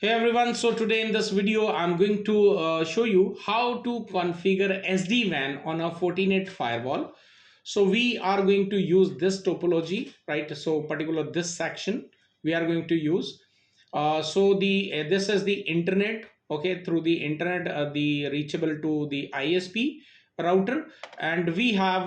Hey everyone, so today in this video I'm going to show you how to configure SD-WAN on a Fortinet firewall. So we are going to use this topology, right? So particular this section we are going to use. This is the internet, okay, through the internet, the reachable to the ISP router, and we have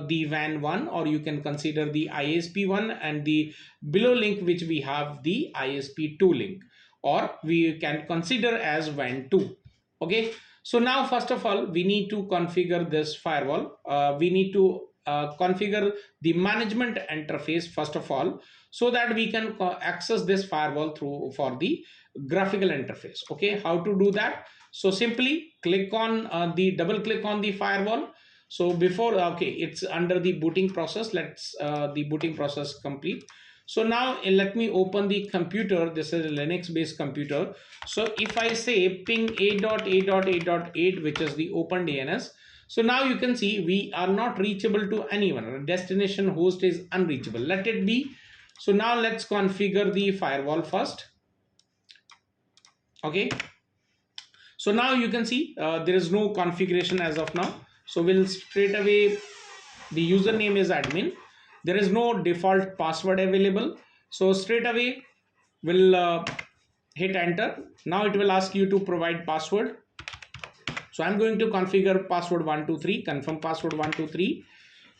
the WAN one, or you can consider the ISP one, and the below link which we have the ISP 2 link, or we can consider as WAN 2. Okay, so now first of all we need to configure this firewall. We need to configure the management interface first of all, so that we can access this firewall through for the graphical interface. Okay, how to do that? So simply click on the double click on the firewall. So before, okay, it's under the booting process. Let's the booting process complete. So now let me open the computer. This is a Linux based computer. So if I say ping 8.8.8.8, which is the open DNS, so now you can see we are not reachable to anyone. Destination host is unreachable. Let it be. So now let's configure the firewall first. Okay. So now you can see there is no configuration as of now. So we'll straight away, the username is admin. There is no default password available. So straight away we'll hit enter. Now it will ask you to provide password. So I'm going to configure password 123, confirm password 123.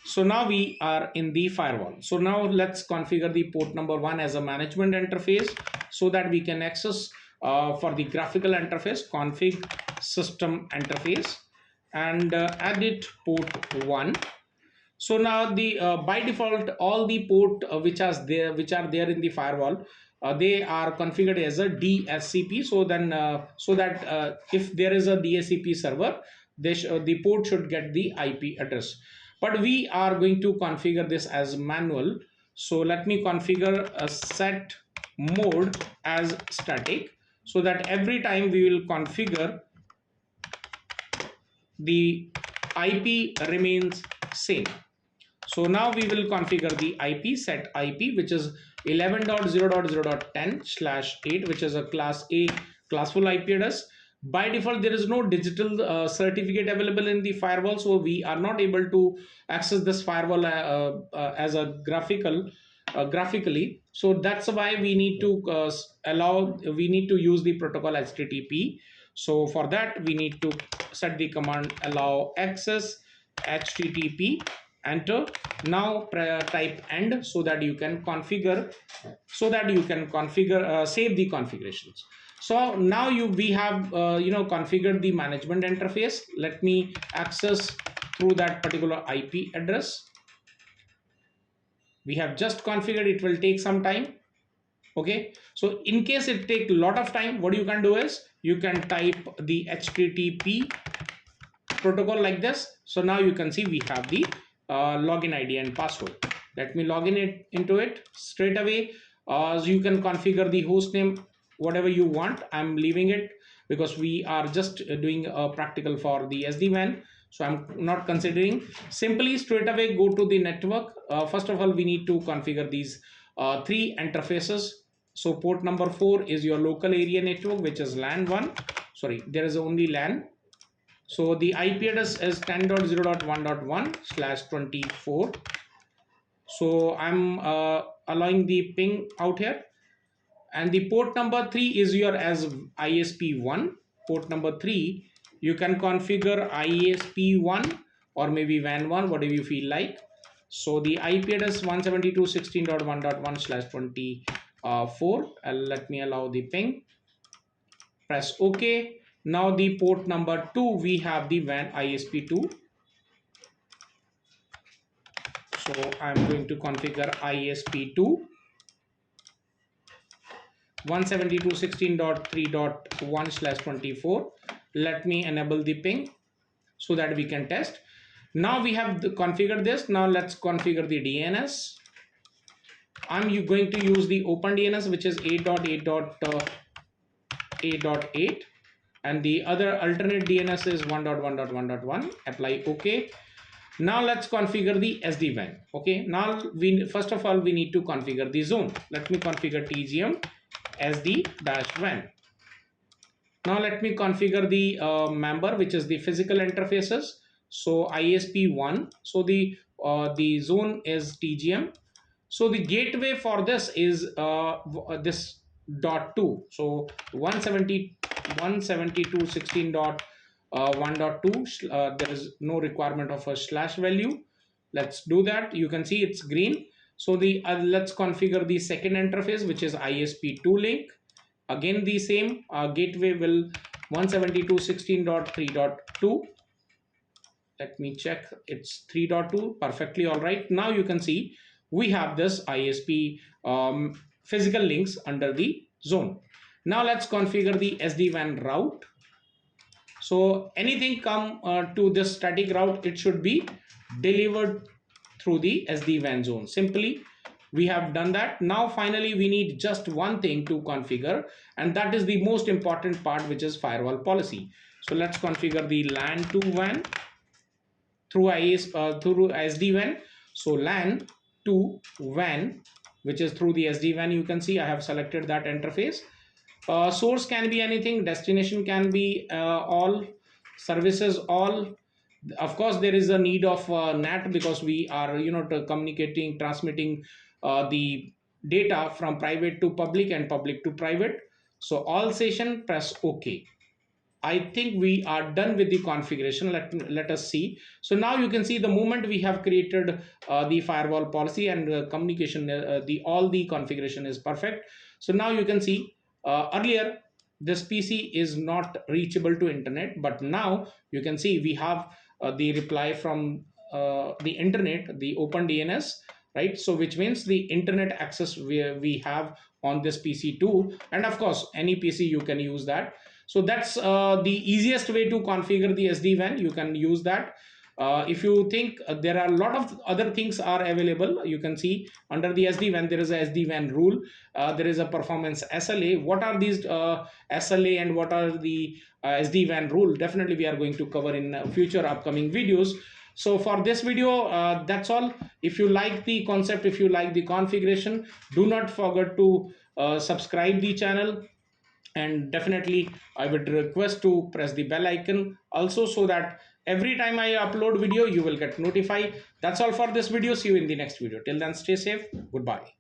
So now we are in the firewall. So now let's configure the port number 1 as a management interface, so that we can access for the graphical interface, config system interface, and edit port 1. So now the by default all the port which are there in the firewall, they are configured as a DSCP. So then so that if there is a DSCP server, the port should get the IP address. But we are going to configure this as manual. So let me configure a set mode as static, so that every time we will configure, the IP remains same. So now we will configure the IP, set IP, which is 11.0.0.10/8, which is a class A classful IP address. By default, there is no digital certificate available in the firewall, so we are not able to access this firewall as a graphically. So that's why we need to we need to use the protocol HTTP. So for that, we need to set the command allow access HTTP, enter. Now type end, so that you can configure, save the configurations. So now we have configured the management interface. Let me access through that particular IP address. We have just configured. It will take some time. Okay, so in case it take a lot of time, what you can do is you can type the HTTP protocol like this. So now you can see we have the login ID and password. Let me log into it straight away. So you can configure the host name whatever you want. I'm leaving it because we are just doing a practical for the SD-WAN, so I'm not considering. Simply straight away go to the network. First of all, we need to configure these three interfaces. So port number 4 is your local area network, which is LAN 1. Sorry, there is only LAN. So the IP address is 10.0.1.1/24. So I'm allowing the ping out here. And the port number 3 is your as ISP1. Port number 3, you can configure ISP1 or maybe WAN 1, whatever you feel like. So the IP address 172.16.1.1/24. Let me allow the ping. Press OK. Now the port number 2, we have the WAN ISP2. So I'm going to configure ISP2 172.16.3.1/24. Let me enable the ping so that we can test. Now we have configured this. Now let's configure the DNS. I'm going to use the open DNS, which is 8.8.8.8, and the other alternate DNS is 1.1.1.1. Apply OK. Now let's configure the SD-WAN. Okay, now first of all we need to configure the zone. Let me configure TGM SD-WAN. Now let me configure the member, which is the physical interfaces. So ISP1. So the zone is TGM. So the gateway for this is this .2. So 172.16.1.2. There is no requirement of a slash value. Let's do that. You can see it's green. So the let's configure the second interface, which is ISP2 link. Again the same gateway will 172.16.3.2. Let me check, it's 3.2, perfectly all right. Now you can see we have this ISP physical links under the zone. Now let's configure the SD-WAN route. So anything come to this static route, it should be delivered through the SD-WAN zone. Simply we have done that. Now finally we need just one thing to configure, and that is the most important part, which is firewall policy. So let's configure the LAN to WAN through through SD-WAN. So LAN to WAN, which is through the SD-WAN. You can see I have selected that interface. Source can be anything, destination can be all, services all. Of course there is a need of NAT, because we are communicating, transmitting the data from private to public and public to private. So all session, press OK. I think we are done with the configuration. Let us see. So now you can see the moment we have created the firewall policy and communication, all the configuration is perfect. So now you can see earlier this PC is not reachable to internet, but now you can see we have the reply from the internet, the open DNS, right? So which means the internet access we have on this PC too, and of course any PC you can use that. So that's the easiest way to configure the SD-WAN. You can use that. If you think there are a lot of other things are available, you can see under the SD-WAN there is a SD-WAN rule. There is a performance SLA. What are these SLA and what are the SD-WAN rule? Definitely we are going to cover in future upcoming videos. So for this video, that's all. If you like the concept, if you like the configuration, do not forget to subscribe the channel. And definitely I would request to press the bell icon also, so that every time I upload video you will get notified. That's all for this video. See you in the next video. Till then, stay safe. Goodbye.